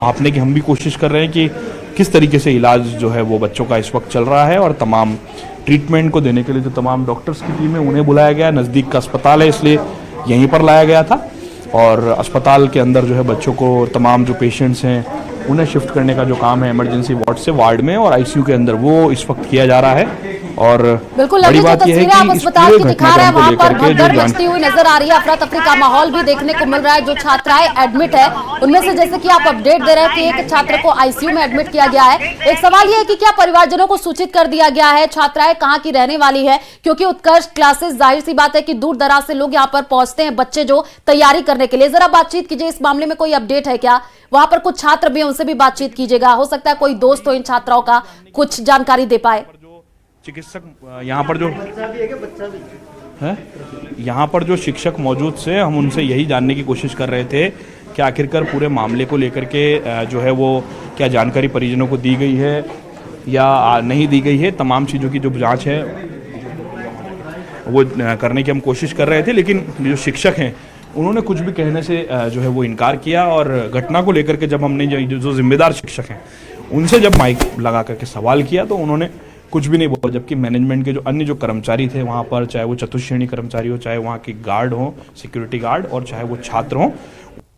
आपने कि हम भी कोशिश कर रहे हैं कि किस तरीके से इलाज जो है वो बच्चों का इस वक्त चल रहा है और तमाम ट्रीटमेंट को देने के लिए जो तमाम डॉक्टर्स की टीम है उन्हें बुलाया गया। नज़दीक का अस्पताल है इसलिए यहीं पर लाया गया था और अस्पताल के अंदर जो है बच्चों को तमाम जो पेशेंट्स हैं उन्हें शिफ्ट करने का जो काम है इमरजेंसी वार्ड से वार्ड में और आईसीयू के अंदर वो इस वक्त किया जा रहा है। और बिल्कुल बड़ी बात यह है कि अस्पताल की दिखा रहे हैं वहां पर भगदड़ जो मचती हुई नजर आ रही है, अफरा तफरी का माहौल भी देखने को मिल रहा है। जो छात्राएं एडमिट है उनमें से जैसे कि आप अपडेट दे रहे हैं कि एक छात्र को आईसीयू में एडमिट किया गया है। एक सवाल यह है कि क्या परिवारजनों को सूचित कर दिया गया है छात्राएं कहाँ की रहने वाली है, क्योंकि उत्कर्ष क्लासेस जाहिर सी बात है कि दूर दराज से लोग यहाँ पर पहुंचते हैं बच्चे जो तैयारी करने के लिए। जरा बातचीत कीजिए इस मामले में, कोई अपडेट है क्या? वहां पर कुछ छात्र भी हैं, उनसे भी बातचीत कीजिएगा, हो सकता है कोई दोस्त हो इन छात्राओं का कुछ जानकारी दे पाए। चिकित्सक यहाँ पर जो है यहाँ पर जो शिक्षक मौजूद थे हम उनसे यही जानने की कोशिश कर रहे थे कि आखिरकार पूरे मामले को लेकर के जो है वो क्या जानकारी परिजनों को दी गई है या नहीं दी गई है। तमाम चीज़ों की जो जांच है वो करने की हम कोशिश कर रहे थे, लेकिन जो शिक्षक हैं उन्होंने कुछ भी कहने से जो है वो इनकार किया। और घटना को लेकर के जब हमने जो जिम्मेदार शिक्षक हैं उनसे जब माइक लगा करके सवाल किया तो उन्होंने कुछ भी नहीं बोला, जबकि मैनेजमेंट के जो अन्य जो कर्मचारी थे वहाँ पर, चाहे वो चतुश्रेणी कर्मचारी हो, चाहे वहाँ के गार्ड हो, सिक्योरिटी गार्ड, और चाहे वो छात्र हों,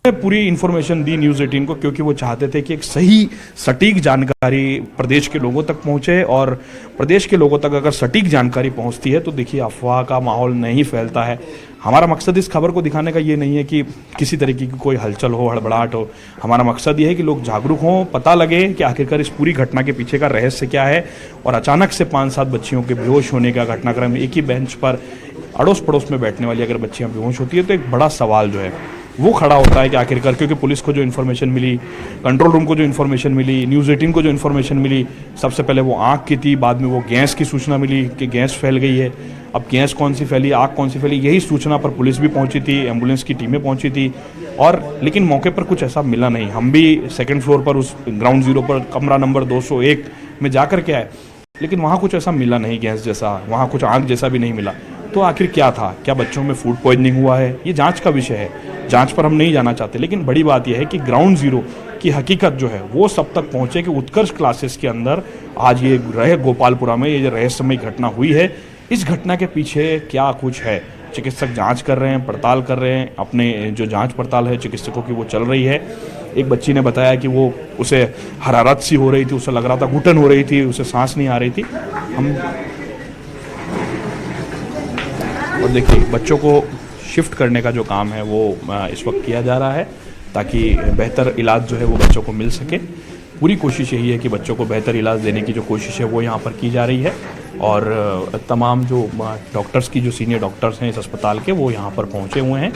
उन्होंने पूरी इन्फॉर्मेशन दी न्यूज़ 18 को, क्योंकि वो चाहते थे कि एक सही सटीक जानकारी प्रदेश के लोगों तक पहुँचे। और प्रदेश के लोगों तक अगर सटीक जानकारी पहुँचती है तो देखिए अफवाह का माहौल नहीं फैलता है। हमारा मकसद इस खबर को दिखाने का ये नहीं है कि किसी तरीके की कोई हलचल हो, हड़बड़ाहट हो। हमारा मकसद ये है कि लोग जागरूक हों, पता लगे कि आखिरकार इस पूरी घटना के पीछे का रहस्य क्या है। और अचानक से 5-7 बच्चियों के बेहोश होने का घटनाक्रम, एक ही बेंच पर अड़ोस पड़ोस में बैठने वाली अगर बच्चियां बेहोश होती है तो एक बड़ा सवाल जो है वो खड़ा होता है कि आखिरकार, क्योंकि पुलिस को जो इन्फॉर्मेशन मिली, कंट्रोल रूम को जो इन्फॉर्मेशन मिली, न्यूज़ 18 को जो इन्फॉर्मेशन मिली, सबसे पहले वो आग की थी, बाद में वो गैस की सूचना मिली कि गैस फैल गई है। अब गैस कौन सी फैली, आग कौन सी फैली, यही सूचना पर पुलिस भी पहुंची थी, एम्बुलेंस की टीमें पहुंची थी, और लेकिन मौके पर कुछ ऐसा मिला नहीं। हम भी सेकंड फ्लोर पर उस ग्राउंड जीरो पर कमरा नंबर 201 में जाकर के आए, लेकिन वहाँ कुछ ऐसा मिला नहीं गैस जैसा, वहाँ कुछ आग जैसा भी नहीं मिला। तो आखिर क्या था? क्या बच्चों में फूड पॉइजनिंग हुआ है? ये जांच का विषय है, जांच पर हम नहीं जाना चाहते, लेकिन बड़ी बात यह है कि ग्राउंड जीरो की हकीकत जो है वो सब तक पहुंचे कि उत्कर्ष क्लासेस के अंदर आज ये रहे गोपालपुरा में ये जो रहस्यमय घटना हुई है, इस घटना के पीछे क्या कुछ है। चिकित्सक जांच कर रहे हैं, पड़ताल कर रहे हैं, अपने जो जांच पड़ताल है चिकित्सकों की वो चल रही है। एक बच्ची ने बताया कि वो उसे हरारत सी हो रही थी, उसे लग रहा था घुटन हो रही थी, उसे सांस नहीं आ रही थी। हम और देखिए बच्चों को शिफ्ट करने का जो काम है वो इस वक्त किया जा रहा है ताकि बेहतर इलाज जो है वो बच्चों को मिल सके। पूरी कोशिश यही है कि बच्चों को बेहतर इलाज देने की जो कोशिश है वो यहाँ पर की जा रही है। और तमाम जो डॉक्टर्स की जो सीनियर डॉक्टर्स हैं इस अस्पताल के वो यहाँ पर पहुँचे हुए हैं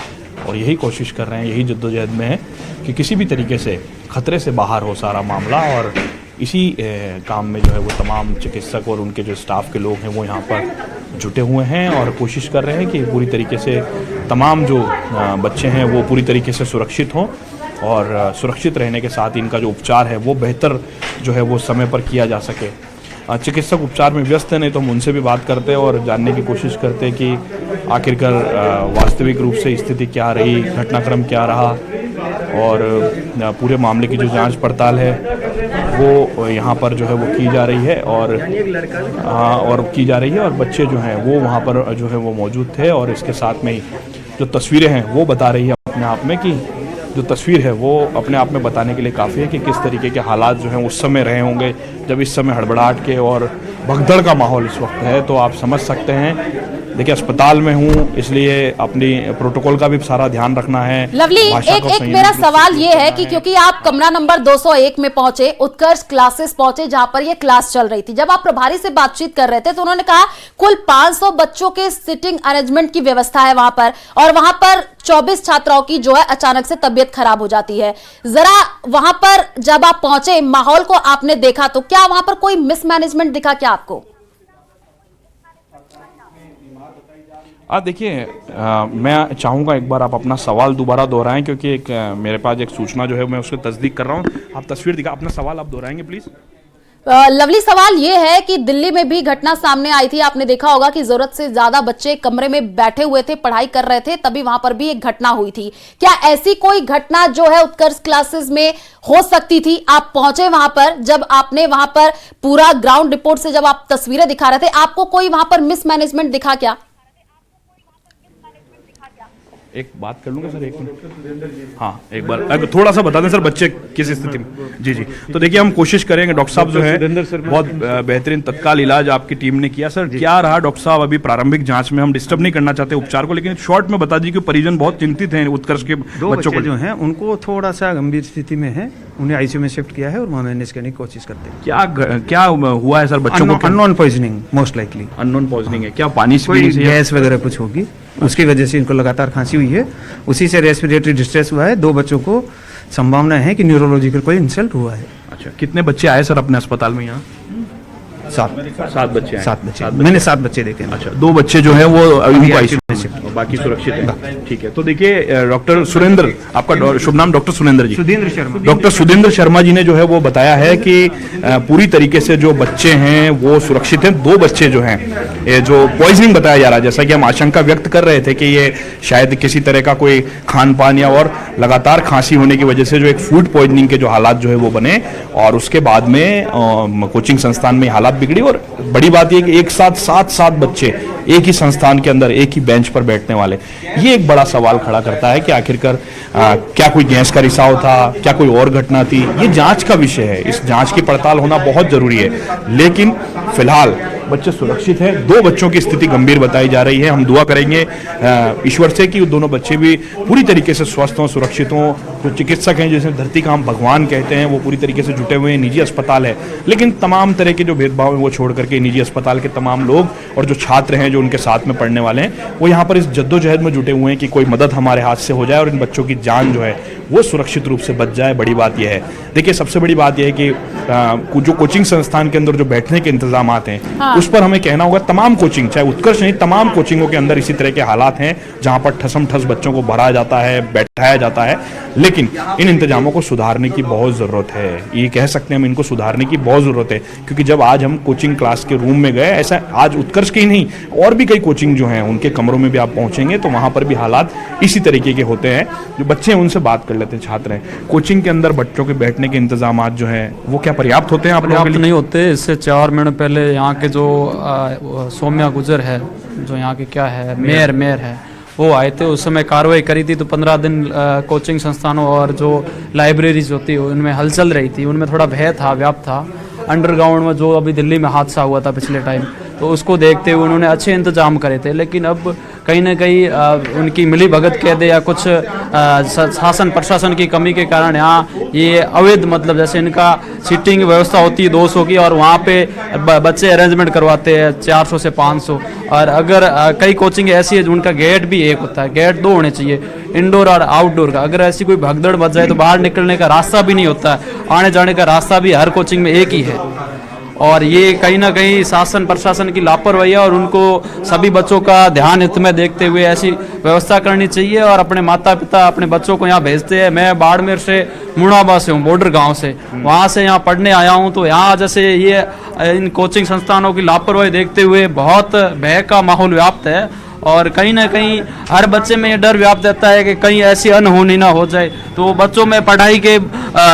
और यही कोशिश कर रहे हैं, यही जद्दोजहद में है कि किसी भी तरीके से खतरे से बाहर हो सारा मामला। और इसी काम में जो है वो तमाम चिकित्सक और उनके जो स्टाफ के लोग हैं वो यहाँ पर जुटे हुए हैं और कोशिश कर रहे हैं कि पूरी तरीके से तमाम जो बच्चे हैं वो पूरी तरीके से सुरक्षित हों और सुरक्षित रहने के साथ इनका जो उपचार है वो बेहतर जो है वो समय पर किया जा सके। चिकित्सक उपचार में व्यस्त है, नहीं तो हम उनसे भी बात करते हैं और जानने की कोशिश करते हैं कि आखिरकार वास्तविक रूप से स्थिति क्या रही, घटनाक्रम क्या रहा और पूरे मामले की जो जांच पड़ताल है वो यहाँ पर जो है वो की जा रही है और की जा रही है। और बच्चे जो हैं वो वहाँ पर जो है वो मौजूद थे और इसके साथ में ही जो तस्वीरें हैं वो बता रही है अपने आप में कि जो तस्वीर है वो अपने आप में बताने के लिए काफ़ी है कि किस तरीके के हालात जो हैं उस समय रहे होंगे जब इस समय हड़बड़ाहट के और भगदड़ का माहौल इस वक्त है। तो आप समझ सकते हैं, देखिए अस्पताल में हूँ इसलिए अपनी प्रोटोकॉल का भी सारा ध्यान रखना है। लवली, एक मेरा सवाल ये है कि क्योंकि आप कमरा नंबर 201 में पहुंचे, उत्कर्ष क्लासेस पहुंचे जहां पर ये क्लास चल रही थी, जब आप प्रभारी से बातचीत कर रहे थे तो उन्होंने कहा कुल 500 बच्चों के सिटिंग अरेंजमेंट की व्यवस्था है वहां पर और वहां पर 24 छात्राओं की जो है अचानक से तबियत खराब हो जाती है। जरा वहां पर जब आप पहुंचे, माहौल को आपने देखा तो क्या वहां पर कोई मिसमैनेजमेंट दिखा क्या आपको? देखिए मैं चाहूँगा एक बार आप अपना सवाल दोबारा दोहराएं, क्योंकि मेरे पास एक सूचना जो है मैं उसकी तस्दीक कर रहा हूँ। आप तस्वीर दिखा, अपना सवाल आप दोहराएंगे प्लीज़। लवली, सवाल ये है कि दिल्ली में भी घटना सामने आई थी। आपने देखा होगा कि जरूरत से ज्यादा बच्चे कमरे में बैठे हुए थे, पढ़ाई कर रहे थे, तभी वहां पर भी एक घटना हुई थी। क्या ऐसी कोई घटना जो है उत्कर्ष क्लासेस में हो सकती थी? आप पहुंचे वहां पर, जब आपने वहां पर पूरा ग्राउंड रिपोर्ट से जब आप तस्वीरें दिखा रहे थे, आपको कोई वहां पर मिसमैनेजमेंट दिखा क्या? एक बात कर लूंगा सर, एक मिनट। हाँ, एक बार थोड़ा सा बता दें सर, बच्चे किस स्थिति में? जी जी, तो देखिए हम कोशिश करेंगे। डॉक्टर साहब जो है बहुत बेहतरीन तत्काल इलाज आपकी टीम ने किया। सर क्या रहा डॉक्टर साहब? अभी प्रारंभिक जांच में हम डिस्टर्ब नहीं करना चाहते उपचार को, लेकिन शॉर्ट में बता दीजिए कि परिजन बहुत चिंतित हैं उत्कर्ष के बच्चों को जो हैं उनको थोड़ा सा गंभीर स्थिति में है, उन्हें आईसीयू में शिफ्ट किया है और वहाँ मैनेज करने की कोशिश करते हैं। क्या हुआ है सर बच्चों को? Unknown poisoning, most likely unknown poisoning है। क्या पानी से गैस वगैरह कुछ होगी, उसकी वजह से इनको लगातार खांसी हुई है, उसी से रेस्पिरेटरी डिस्ट्रेस हुआ है। 2 बच्चों को संभावना है कि न्यूरोलॉजिकल कोई इंसल्ट हुआ है। अच्छा, कितने बच्चे आए सर अपने अस्पताल में यहाँ? 7 बच्चे। 7 बच्चे, मैंने 7 बच्चे देखे हैं। अच्छा, 2 बच्चे जो है वो अभी आईसीयू में शिफ्ट, बाकी सुरक्षित है। ठीक है, तो देखिए डॉक्टर सुरेंद्र, आपका शुभ नाम? डॉक्टर सुरेंद्र जी। सुधींद्र शर्मा। डॉक्टर सुधींद्र शर्मा जी ने जो है वो बताया है कि पूरी तरीके से जो बच्चे हैं वो सुरक्षित हैं। 2 बच्चे जो हैं, ये जो पॉइजनिंग बताया जा रहा है, जैसा कि हम आशंका व्यक्त कर रहे थे कि ये शायद किसी तरह का कोई खान पान या और लगातार खांसी होने की वजह से जो एक फूड पॉइजनिंग के जो हालात जो है वो बने, और उसके बाद में कोचिंग संस्थान में हालात बिगड़ी। और बड़ी बात यह कि एक साथ 7 बच्चे एक ही संस्थान के अंदर एक ही बेंच पर बैठने वाले, ये एक बड़ा सवाल खड़ा करता है कि आखिरकार क्या कोई गैस का रिसाव था, क्या कोई और घटना थी? ये जांच का विषय है, इस जांच की पड़ताल होना बहुत जरूरी है। लेकिन फिलहाल बच्चे सुरक्षित हैं। 2 बच्चों की स्थिति गंभीर बताई जा रही है। हम दुआ करेंगे ईश्वर से कि दोनों बच्चे भी पूरी तरीके से स्वस्थ हों, सुरक्षित हों। जो चिकित्सक हैं, जिसे धरती का हम भगवान कहते हैं, वो पूरी तरीके से जुटे हुए हैं। निजी अस्पताल है, लेकिन तमाम तरह के जो भेदभाव हैं वो छोड़ करके निजी अस्पताल के तमाम लोग और जो छात्र हैं, जो उनके साथ में पढ़ने वाले हैं, वो यहाँ पर इस जद्दोजहद में जुटे हुए हैं कि कोई मदद हमारे हाथ से हो जाए और इन बच्चों की जान जो है वो सुरक्षित रूप से बच जाए। बड़ी बात यह है। देखिए सबसे बड़ी बात यह है कि जो कोचिंग संस्थान के अंदर जो बैठने के इंतजाम हैं, उस पर हमें कहना होगा तमाम कोचिंग, चाहे उत्कर्ष नहीं, तमाम कोचिंगों के अंदर इसी तरह के हालात हैं जहां पर ठसम ठस बच्चों को भरा जाता है, बैठाया जाता है। लेकिन इन इंतजामों को सुधारने की बहुत जरूरत है। ये कह सकते हैं हम, इनको सुधारने की बहुत जरूरत है, क्योंकि जब आज हम कोचिंग क्लास के रूम में गए, ऐसा आज उत्कर्ष के ही नहीं और भी कई कोचिंग जो हैं उनके कमरों में भी आप पहुंचेंगे तो वहां पर भी हालात इसी तरीके के होते हैं। जो बच्चे हैं उनसे बात कर लेते हैं, छात्र हैं। कोचिंग के अंदर बच्चों के बैठने के इंतजाम जो हैं वो क्या पर्याप्त होते हैं? आप लोगों के लिए नहीं होते। इससे 4 महीने पहले यहाँ के जो सौम्या गुजर है, जो यहाँ के क्या है मेयर है, वो आए थे। उस समय कार्रवाई करी थी, तो 15 दिन कोचिंग संस्थानों और जो लाइब्रेरीज होती है उनमें हलचल रही थी, उनमें थोड़ा भय था, व्याप था। अंडरग्राउंड में जो अभी दिल्ली में हादसा हुआ था पिछले टाइम, तो उसको देखते हुए उन्होंने अच्छे इंतजाम करे थे। लेकिन अब कहीं ना कहीं उनकी मिली भगत कह दे या कुछ शासन प्रशासन की कमी के कारण यहाँ ये अवैध, मतलब जैसे इनका सीटिंग व्यवस्था होती है 200 की, और वहाँ पे बच्चे अरेंजमेंट करवाते हैं 400 से 500। और अगर कई कोचिंग ऐसी है जो उनका गेट भी एक होता है, गेट 2 होने चाहिए, इंडोर और आउटडोर का। अगर ऐसी कोई भगदड़ मच जाए तो बाहर निकलने का रास्ता भी नहीं होता है, आने जाने का रास्ता भी हर कोचिंग में एक ही है। और ये कहीं ना कहीं शासन प्रशासन की लापरवाही है, और उनको सभी बच्चों का ध्यान हित में देखते हुए ऐसी व्यवस्था करनी चाहिए। और अपने माता पिता अपने बच्चों को यहाँ भेजते हैं। मैं बाड़मेर से, मुड़ाबा से हूँ, बॉर्डर गांव से, वहाँ से यहाँ पढ़ने आया हूँ। तो यहाँ जैसे ये इन कोचिंग संस्थानों की लापरवाही देखते हुए बहुत भय का माहौल व्याप्त है, और कहीं ना कहीं हर बच्चे में ये डर व्याप्त रहता है कि कहीं ऐसी अनहोनी ना हो जाए। तो बच्चों में पढ़ाई के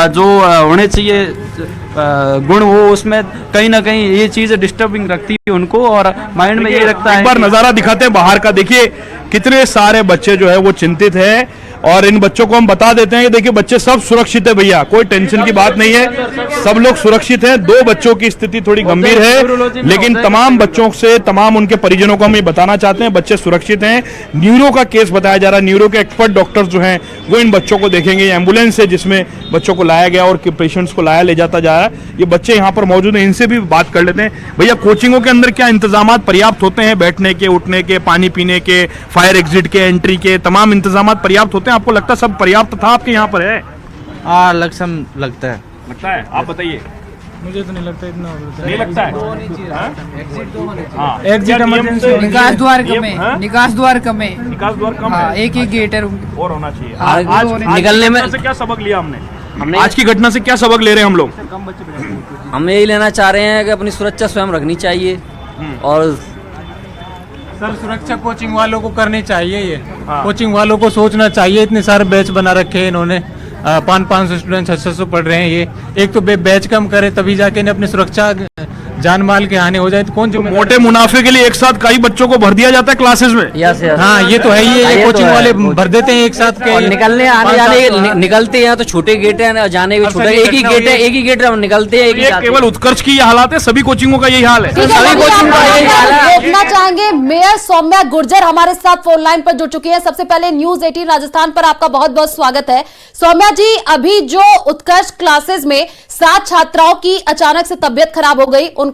जो होने चाहिए गुण, वो उसमें कहीं ना कहीं ये चीज़ डिस्टर्बिंग रखती है उनको, और माइंड में ये रखता है। एक बार नज़ारा दिखाते हैं बाहर का। देखिए कितने सारे बच्चे जो है वो चिंतित हैं, और इन बच्चों को हम बता देते हैं कि देखिए बच्चे सब सुरक्षित है भैया, कोई टेंशन की बात नहीं है, सब लोग सुरक्षित हैं। 2 बच्चों की स्थिति थोड़ी गंभीर है, लेकिन तमाम बच्चों से, तमाम उनके परिजनों को हम ये बताना चाहते हैं बच्चे सुरक्षित हैं। न्यूरो का केस बताया जा रहा है, न्यूरो के एक्सपर्ट डॉक्टर्स जो हैं वो इन बच्चों को देखेंगे। एम्बुलेंस है जिसमें बच्चों को लाया गया और पेशेंट्स को लाया ले जाता जा रहा है। ये बच्चे यहाँ पर मौजूद हैं, इनसे भी बात कर लेते हैं। भैया कोचिंगों के अंदर क्या इंतजाम पर्याप्त होते हैं? बैठने के, उठने के, पानी पीने के, फायर एग्जिट के, एंट्री के, तमाम इंतजाम पर्याप्त होते हैं? आपको लगता है सब पर्याप्त था आपके यहाँ पर है? हाँ, लक्षण लगता है। आप बताइए। मुझे तो नहीं लगता इतना नहीं लगता है। एग्जिट इमरजेंसी, निकास द्वार कम है, निकास द्वार कम है, निकास द्वार कम है, एक ही गेट है और होना चाहिए। आज निकलने में से क्या सबक लिया हमने? आज की घटना से क्या सबक ले रहे हैं हम लोग? हम यही लेना चाह रहे हैं कि अपनी सुरक्षा स्वयं रखनी चाहिए और सर सुरक्षा कोचिंग वालों को करनी चाहिए ये कोचिंग वालों को सोचना चाहिए। इतने सारे बैच बना रखे हैं इन्होंने 500 स्टूडेंट 600 पढ़ रहे हैं। ये एक तो बैच कम करे तभी जाके इन्हें अपनी सुरक्षा जान माल के हानि हो जाए तो कौन जो मोटे मुनाफे के लिए एक साथ कई बच्चों को भर दिया जाता है क्लासेस में। यस हाँ ये तो है ही है। ये कोचिंग वाले भर देते हैं एक साथ के और निकलने आने जाने निकलते हैं तो छोटे गेट है जाने भी छोटे एक ही गेट है निकलते हैं एक ही ये जाते केवल उत्कर्ष की ये हालात है, सभी कोचिंगों का यही हाल है। ठीक है, अभी आप रोकना चाहेंगे। मेयर सौम्या गुर्जर हमारे साथ फोन लाइन पर जुड़ चुकी है। सबसे पहले न्यूज 18 राजस्थान पर आपका बहुत बहुत स्वागत है। सौम्या जी, अभी जो उत्कर्ष क्लासेस में 7 छात्राओं की अचानक से तबियत खराब हो गई, उनको